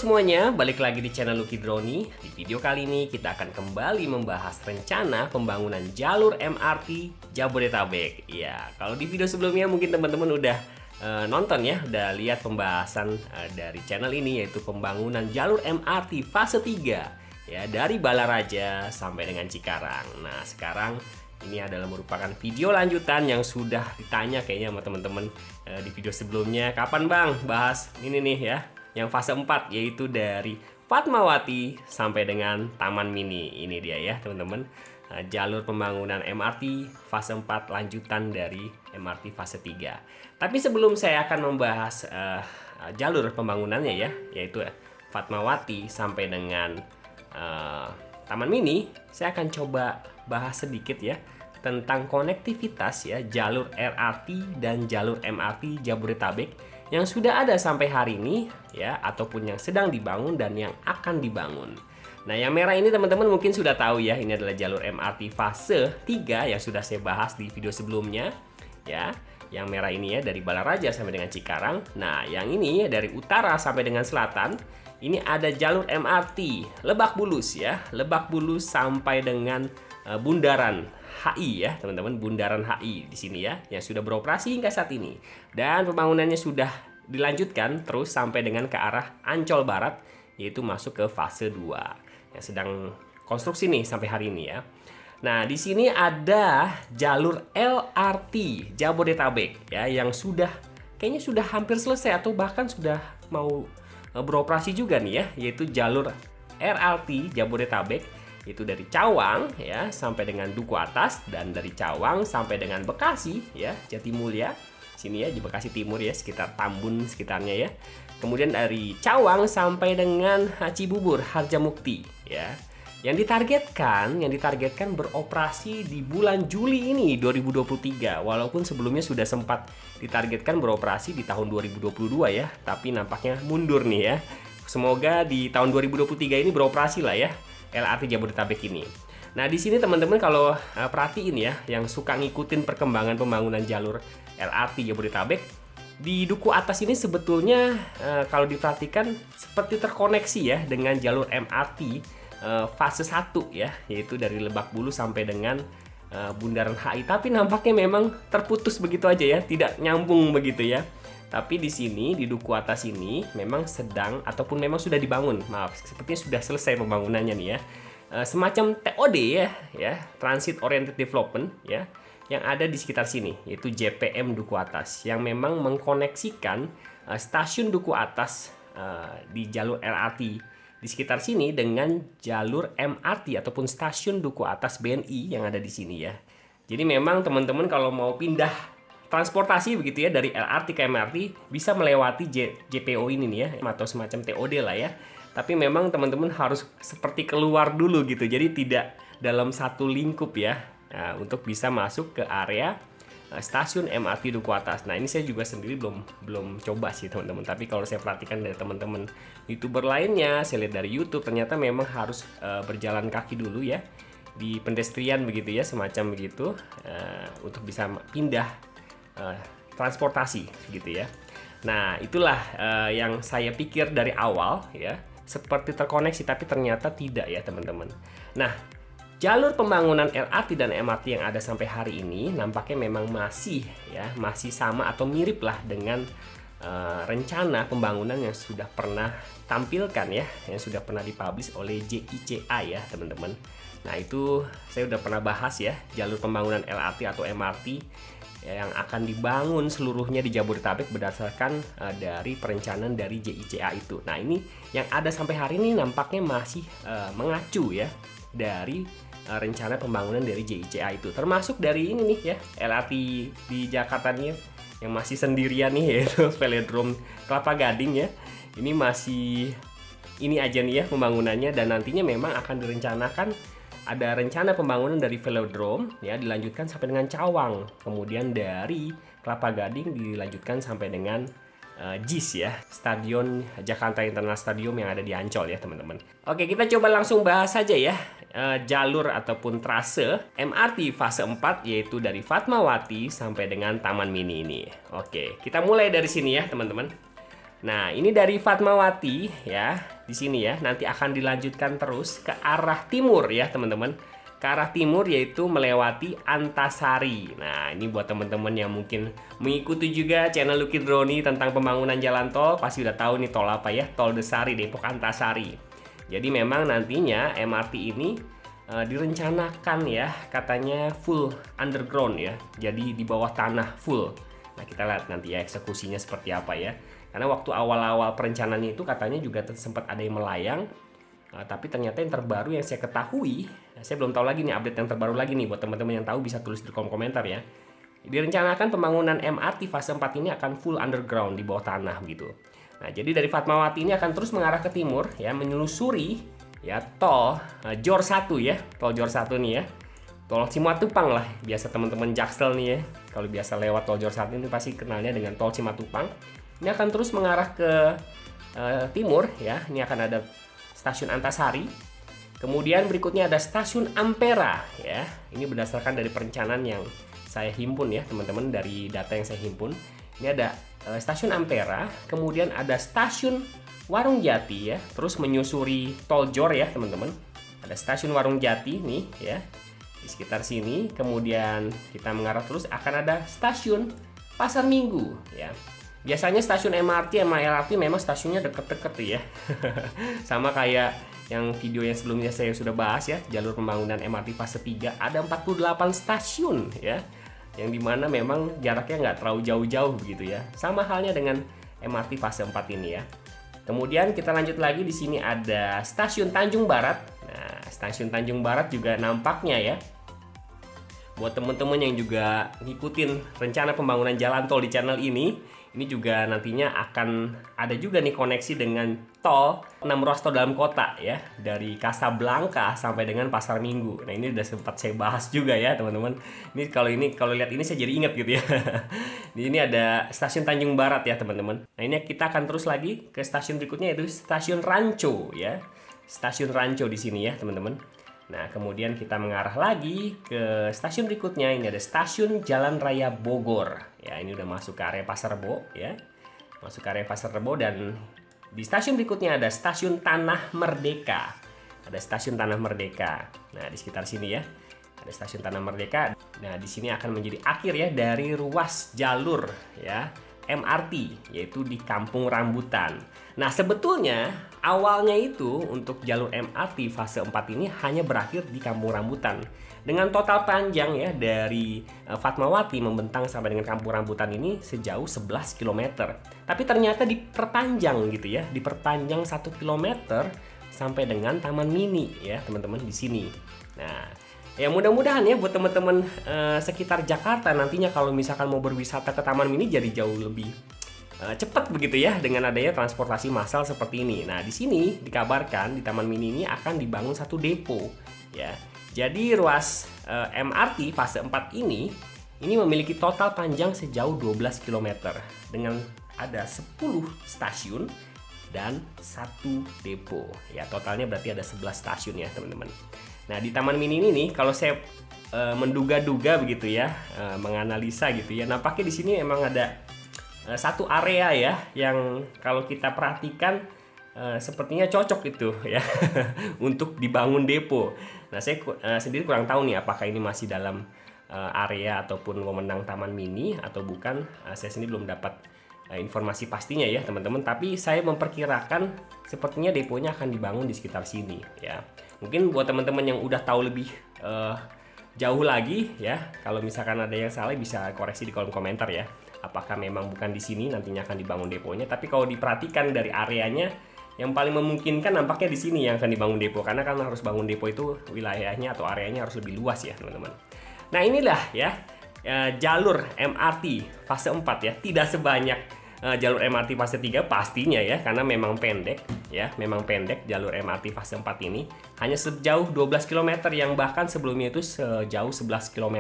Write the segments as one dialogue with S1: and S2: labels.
S1: semuanya, balik lagi di channel Lucky Droni. Di video kali ini kita akan kembali membahas rencana pembangunan jalur MRT Jabodetabek. Ya, kalau di video sebelumnya mungkin teman-teman udah nonton ya, udah lihat pembahasan dari channel ini, yaitu pembangunan jalur MRT fase 3 ya, dari Balaraja sampai dengan Cikarang. Nah, sekarang ini adalah merupakan video lanjutan yang sudah ditanya kayaknya sama teman-teman di video sebelumnya. Kapan Bang bahas ini nih ya, yang fase 4, yaitu dari Fatmawati sampai dengan Taman Mini. Ini dia ya teman-teman, jalur pembangunan MRT fase 4 lanjutan dari MRT fase 3. Tapi sebelum saya akan membahas jalur pembangunannya ya, yaitu Fatmawati sampai dengan Taman Mini, saya akan coba bahas sedikit ya tentang konektivitas ya jalur LRT dan jalur MRT Jabodetabek yang sudah ada sampai hari ini ya, ataupun yang sedang dibangun dan yang akan dibangun. Nah, yang merah ini teman-teman mungkin sudah tahu ya, ini adalah jalur MRT fase 3 yang sudah saya bahas di video sebelumnya ya. Yang merah ini ya dari Balaraja sampai dengan Cikarang. Nah, yang ini dari utara sampai dengan selatan. Ini ada jalur MRT Lebak Bulus ya, Lebak Bulus sampai dengan Bundaran HI ya teman-teman, Bundaran HI di sini ya, yang sudah beroperasi hingga saat ini. Dan pembangunannya sudah dilanjutkan terus sampai dengan ke arah Ancol Barat, yaitu masuk ke fase 2 yang sedang konstruksi nih sampai hari ini ya. Nah, di sini ada jalur LRT Jabodetabek ya, yang kayaknya sudah hampir selesai atau bahkan sudah mau beroperasi juga nih ya, yaitu jalur LRT Jabodetabek, itu dari Cawang ya sampai dengan Duku Atas, dan dari Cawang sampai dengan Bekasi ya, Jatimulya sini ya, di Bekasi Timur ya, sekitar Tambun sekitarnya ya. Kemudian dari Cawang sampai dengan Cibubur Harjamukti ya. Yang ditargetkan beroperasi di bulan Juli ini 2023. Walaupun sebelumnya sudah sempat ditargetkan beroperasi di tahun 2022 ya, tapi nampaknya mundur nih ya. Semoga di tahun 2023 ini beroperasi lah ya LRT Jabodetabek ini. Nah, di sini teman-teman kalau perhatiin ya, yang suka ngikutin perkembangan pembangunan jalur LRT Jabodetabek, di Duku Atas ini sebetulnya kalau diperhatikan seperti terkoneksi ya dengan jalur MRT fase 1 ya, yaitu dari Lebak Bulus sampai dengan Bundaran HI. Tapi nampaknya memang terputus begitu aja ya, tidak nyambung begitu ya. Tapi di sini di Duku Atas ini memang sedang ataupun memang sudah dibangun. Maaf, sepertinya sudah selesai pembangunannya nih ya. Semacam TOD ya, Transit Oriented Development ya, yang ada di sekitar sini, yaitu JPM Duku Atas, yang memang mengkoneksikan stasiun Duku Atas di jalur LRT di sekitar sini dengan jalur MRT ataupun stasiun Duku Atas BNI yang ada di sini ya. Jadi memang teman-teman kalau mau pindah transportasi begitu ya dari LRT ke MRT bisa melewati JPO ini nih ya, atau semacam TOD lah ya. Tapi memang teman-teman harus seperti keluar dulu gitu. Jadi tidak dalam satu lingkup ya. Nah, untuk bisa masuk ke area stasiun MRT Duku Atas. Nah, ini saya juga sendiri belum coba sih teman-teman. Tapi kalau saya perhatikan dari teman-teman YouTuber lainnya, saya lihat dari YouTube, ternyata memang harus berjalan kaki dulu ya di pedestrian begitu ya, semacam begitu, untuk bisa pindah transportasi gitu ya. Nah, itulah yang saya pikir dari awal ya, seperti terkoneksi, tapi ternyata tidak ya teman-teman. Nah, jalur pembangunan LRT dan MRT yang ada sampai hari ini nampaknya memang masih sama atau mirip lah dengan rencana pembangunan yang sudah pernah tampilkan ya, yang sudah pernah dipublish oleh JICA ya teman-teman. Nah, itu saya udah pernah bahas ya, jalur pembangunan LRT atau MRT yang akan dibangun seluruhnya di Jabodetabek berdasarkan dari perencanaan dari JICA itu. Nah, ini yang ada sampai hari ini nampaknya masih mengacu ya dari rencana pembangunan dari JICA itu, termasuk dari ini nih ya, LRT di Jakarta nih yang masih sendirian nih, yaitu Velodrome Kelapa Gading ya. Ini masih ini aja nih ya pembangunannya, dan nantinya memang akan direncanakan ada rencana pembangunan dari Velodrome ya, dilanjutkan sampai dengan Cawang, kemudian dari Kelapa Gading dilanjutkan sampai dengan JIS ya, Stadion Jakarta International Stadium yang ada di Ancol ya teman-teman. Oke, kita coba langsung bahas saja ya jalur ataupun trase MRT fase 4, yaitu dari Fatmawati sampai dengan Taman Mini ini. Oke, kita mulai dari sini ya teman-teman. Nah, ini dari Fatmawati ya, di sini ya. Nanti akan dilanjutkan terus ke arah timur ya, teman-teman. Ke arah timur yaitu melewati Antasari. Nah, ini buat teman-teman yang mungkin mengikuti juga channel Lucky Droni tentang pembangunan jalan tol, pasti udah tahu nih tol apa ya, Tol Desari Depok Antasari. Jadi memang nantinya MRT ini direncanakan ya, katanya full underground ya. Jadi di bawah tanah full. Nah, kita lihat nanti ya eksekusinya seperti apa ya. Karena waktu awal-awal perencanaannya itu katanya juga sempat ada yang melayang. Tapi ternyata yang terbaru yang saya ketahui, saya belum tahu lagi nih update yang terbaru lagi nih, buat teman-teman yang tahu bisa tulis di kolom komentar ya. Direncanakan pembangunan MRT fase 4 ini akan full underground di bawah tanah gitu. Nah, jadi dari Fatmawati ini akan terus mengarah ke timur ya, menyusuri ya tol Jor 1 ya, tol Jor 1 nih ya. Tol Cimatupang lah, biasa teman-teman Jaksel nih ya. Kalau biasa lewat tol Jor 1 ini pasti kenalnya dengan tol Cimatupang. Ini akan terus mengarah ke timur ya. Ini akan ada stasiun Antasari. Kemudian berikutnya ada stasiun Ampera ya. Ini berdasarkan dari perencanaan yang saya himpun ya, teman-teman, dari data yang saya himpun. Ini ada stasiun Ampera, kemudian ada stasiun Warung Jati ya, terus menyusuri tol Jor ya, teman-teman. Ada stasiun Warung Jati nih ya, di sekitar sini. Kemudian kita mengarah terus akan ada stasiun Pasar Minggu ya. Biasanya stasiun MRT sama LRT memang stasiunnya deket-deket ya. Sama kayak yang video yang sebelumnya saya sudah bahas ya, jalur pembangunan MRT fase 3 ada 48 stasiun ya. Yang dimana memang jaraknya nggak terlalu jauh-jauh begitu ya. Sama halnya dengan MRT fase 4 ini ya. Kemudian kita lanjut lagi, di sini ada stasiun Tanjung Barat. Nah, stasiun Tanjung Barat juga nampaknya ya, buat teman-teman yang juga ngikutin rencana pembangunan jalan tol di channel ini juga nantinya akan ada juga nih koneksi dengan tol 6 ruas tol dalam kota ya, dari Kasablanka sampai dengan Pasar Minggu. Nah, ini udah sempat saya bahas juga ya, teman-teman. Ini kalau lihat ini saya jadi ingat gitu ya. Di ini ada stasiun Tanjung Barat ya, teman-teman. Nah, ini kita akan terus lagi ke stasiun berikutnya, yaitu stasiun Ranco ya. Stasiun Ranco di sini ya, teman-teman. Nah, kemudian kita mengarah lagi ke stasiun berikutnya. Ini ada stasiun Jalan Raya Bogor. Ya, ini udah masuk ke area Pasar Rebo ya. Masuk ke area Pasar Rebo, dan di stasiun berikutnya ada stasiun Tanah Merdeka. Ada stasiun Tanah Merdeka. Nah, di sekitar sini ya. Ada stasiun Tanah Merdeka. Nah, di sini akan menjadi akhir ya dari ruas jalur ya MRT, yaitu di Kampung Rambutan. Nah, sebetulnya awalnya itu untuk jalur MRT fase 4 ini hanya berakhir di Kampung Rambutan dengan total panjang ya dari Fatmawati membentang sampai dengan Kampung Rambutan ini sejauh 11 km. Tapi ternyata diperpanjang gitu ya, diperpanjang 1 km sampai dengan Taman Mini ya, teman-teman, di sini. Nah, ya mudah-mudahan ya buat teman-teman sekitar Jakarta nantinya kalau misalkan mau berwisata ke Taman Mini jadi jauh lebih cepat begitu ya dengan adanya transportasi massal seperti ini. Nah, di sini dikabarkan di Taman Mini ini akan dibangun satu depo ya. Jadi ruas MRT fase 4 ini memiliki total panjang sejauh 12 km dengan ada 10 stasiun dan 1 depo. Ya, totalnya berarti ada 11 stasiun ya, teman-teman. Nah, di Taman Mini ini nih, kalau saya menduga-duga begitu ya, menganalisa gitu ya, nampaknya di sini emang ada satu area ya yang kalau kita perhatikan sepertinya cocok itu ya untuk dibangun depo. Nah, saya sendiri kurang tahu nih apakah ini masih dalam area ataupun wewenang Taman Mini atau bukan. Saya sendiri belum dapat informasi pastinya ya, teman-teman, tapi saya memperkirakan sepertinya deponya akan dibangun di sekitar sini ya. Mungkin buat teman-teman yang udah tahu lebih jauh lagi ya, kalau misalkan ada yang salah bisa koreksi di kolom komentar ya. Apakah memang bukan di sini nantinya akan dibangun deponya? Tapi kalau diperhatikan dari areanya, yang paling memungkinkan nampaknya di sini yang akan dibangun depo, karena kan harus bangun depo itu wilayahnya atau areanya harus lebih luas ya, teman-teman. Nah, inilah ya jalur MRT fase 4 ya, tidak sebanyak jalur MRT fase 3 pastinya ya, karena memang pendek ya, memang pendek jalur MRT fase 4 ini, hanya sejauh 12 km yang bahkan sebelumnya itu sejauh 11 km.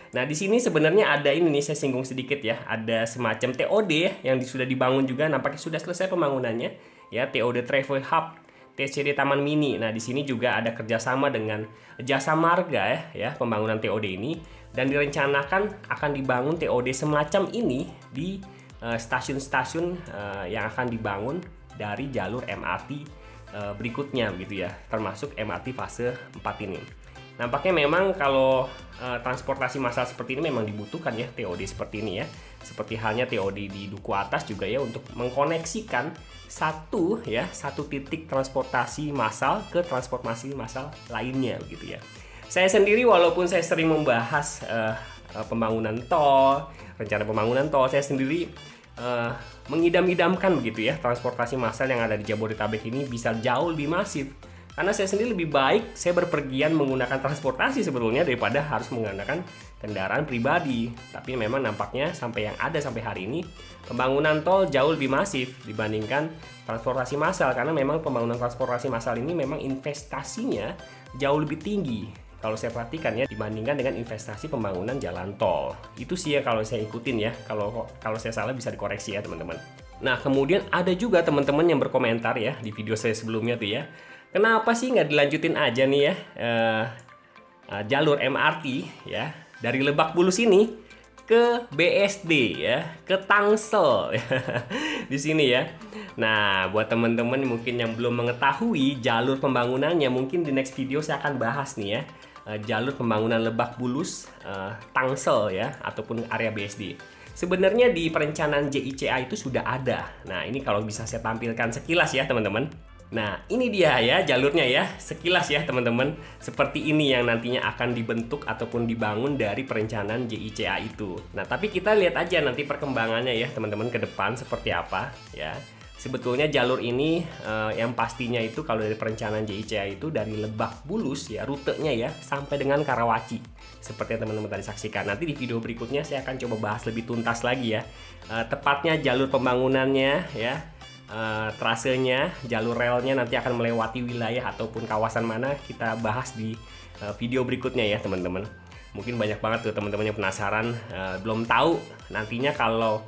S1: Nah, di sini sebenarnya ada ini nih, saya singgung sedikit ya, ada semacam TOD ya, yang sudah dibangun juga, nampaknya sudah selesai pembangunannya ya, TOD Travel Hub TCD Taman Mini. Nah, di sini juga ada kerjasama dengan Jasa Marga ya, pembangunan TOD ini, dan direncanakan akan dibangun TOD semacam ini di stasiun-stasiun yang akan dibangun dari jalur MRT berikutnya begitu ya, termasuk MRT fase 4 ini. Nampaknya memang kalau transportasi massal seperti ini memang dibutuhkan ya TOD seperti ini ya. Seperti halnya TOD di Duku Atas juga ya, untuk mengkoneksikan satu titik transportasi massal ke transportasi massal lainnya begitu ya. Saya sendiri walaupun saya sering membahas pembangunan tol, rencana pembangunan tol, saya sendiri mengidam-idamkan begitu ya, transportasi massal yang ada di Jabodetabek ini bisa jauh lebih masif. Karena saya sendiri lebih baik saya berpergian menggunakan transportasi sebetulnya daripada harus menggunakan kendaraan pribadi. Tapi memang nampaknya sampai hari ini pembangunan tol jauh lebih masif dibandingkan transportasi massal, karena memang pembangunan transportasi massal ini memang investasinya jauh lebih tinggi kalau saya perhatikan ya, dibandingkan dengan investasi pembangunan jalan tol. Itu sih ya kalau saya ikutin ya. Kalau saya salah bisa dikoreksi ya teman-teman. Nah, kemudian ada juga teman-teman yang berkomentar ya di video saya sebelumnya tuh ya, kenapa sih nggak dilanjutin aja nih ya jalur MRT ya dari Lebak Bulus ini ke BSD ya, ke Tangsel di sini ya. Nah, buat teman-teman mungkin yang belum mengetahui jalur pembangunannya, mungkin di next video saya akan bahas nih ya jalur pembangunan Lebak Bulus Tangsel ya, ataupun area BSD. Sebenarnya di perencanaan JICA itu sudah ada. Nah, ini kalau bisa saya tampilkan sekilas ya teman-teman. Nah, ini dia ya jalurnya ya, sekilas ya teman-teman. Seperti ini yang nantinya akan dibentuk ataupun dibangun dari perencanaan JICA itu. Nah, tapi kita lihat aja nanti perkembangannya ya teman-teman ke depan seperti apa ya. Sebetulnya jalur ini yang pastinya itu kalau dari perencanaan JICA itu dari Lebak Bulus ya rutenya ya sampai dengan Karawaci. Seperti yang teman-teman tadi saksikan. Nanti di video berikutnya saya akan coba bahas lebih tuntas lagi ya. Tepatnya jalur pembangunannya ya. Trasenya, jalur relnya nanti akan melewati wilayah ataupun kawasan mana, kita bahas di video berikutnya ya teman-teman. Mungkin banyak banget tuh teman-teman yang penasaran, belum tahu nantinya kalau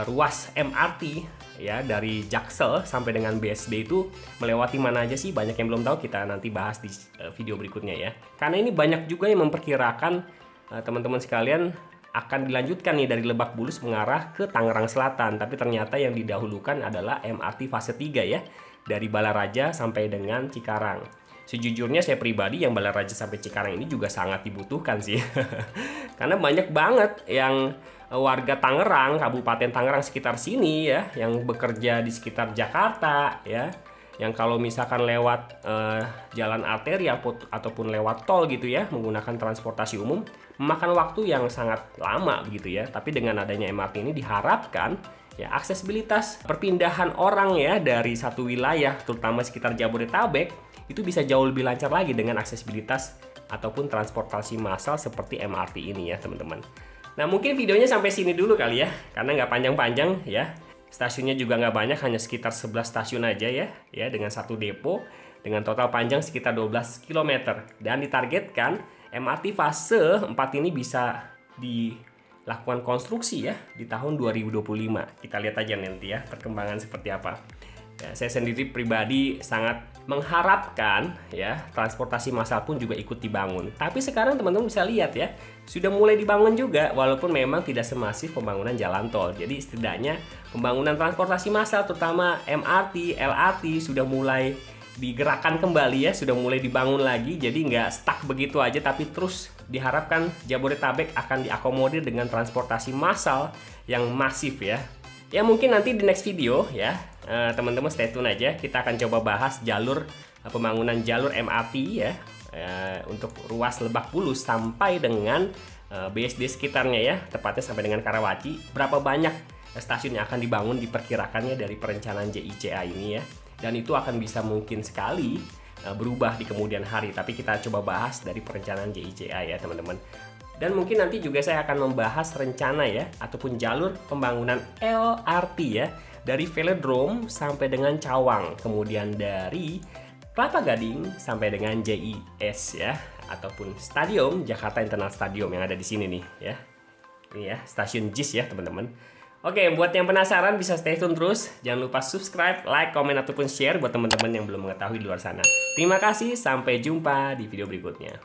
S1: ruas MRT ya dari Jaksel sampai dengan BSD itu melewati mana aja sih, banyak yang belum tahu, kita nanti bahas di video berikutnya ya. Karena ini banyak juga yang memperkirakan teman-teman sekalian akan dilanjutkan nih dari Lebak Bulus mengarah ke Tangerang Selatan, tapi ternyata yang didahulukan adalah MRT fase 3 ya, dari Balaraja sampai dengan Cikarang. Sejujurnya saya pribadi yang Balaraja sampai Cikarang ini juga sangat dibutuhkan sih. Karena banyak banget yang warga Tangerang, Kabupaten Tangerang sekitar sini ya, yang bekerja di sekitar Jakarta ya, yang kalau misalkan lewat jalan arteri ataupun lewat tol gitu ya, menggunakan transportasi umum, memakan waktu yang sangat lama begitu ya. Tapi dengan adanya MRT ini diharapkan ya aksesibilitas perpindahan orang ya dari satu wilayah, terutama sekitar Jabodetabek, itu bisa jauh lebih lancar lagi dengan aksesibilitas ataupun transportasi massal seperti MRT ini ya teman-teman. Nah, mungkin videonya sampai sini dulu kali ya, karena nggak panjang-panjang ya. Stasiunnya juga nggak banyak, hanya sekitar 11 stasiun aja ya dengan satu depo dengan total panjang sekitar 12 km. Dan ditargetkan MRT fase 4 ini bisa dilakukan konstruksi ya di tahun 2025. Kita lihat aja nanti ya perkembangan seperti apa. Ya, saya sendiri pribadi sangat mengharapkan ya transportasi massal pun juga ikut dibangun. Tapi sekarang teman-teman bisa lihat ya, sudah mulai dibangun juga walaupun memang tidak semasif pembangunan jalan tol. Jadi setidaknya pembangunan transportasi massal terutama MRT, LRT sudah mulai digerakkan kembali ya, sudah mulai dibangun lagi. Jadi nggak stuck begitu aja, tapi terus diharapkan Jabodetabek akan diakomodir dengan transportasi massal yang masif ya. Ya mungkin nanti di next video ya teman-teman stay tune aja, kita akan coba bahas jalur pembangunan jalur MRT ya untuk ruas Lebak Bulus sampai dengan BSD sekitarnya ya, tepatnya sampai dengan Karawaci. Berapa banyak stasiun yang akan dibangun diperkirakannya dari perencanaan JICA ini ya, dan itu akan bisa mungkin sekali berubah di kemudian hari, tapi kita coba bahas dari perencanaan JICA ya teman-teman. Dan mungkin nanti juga saya akan membahas rencana ya ataupun jalur pembangunan LRT ya dari Velodrome sampai dengan Cawang, kemudian dari Kelapa Gading sampai dengan JIS ya, ataupun Stadium Jakarta International Stadium yang ada di sini nih ya. Ini ya stasiun JIS ya teman-teman. Oke, buat yang penasaran bisa stay tune terus. Jangan lupa subscribe, like, komen ataupun share buat teman-teman yang belum mengetahui di luar sana. Terima kasih, sampai jumpa di video berikutnya.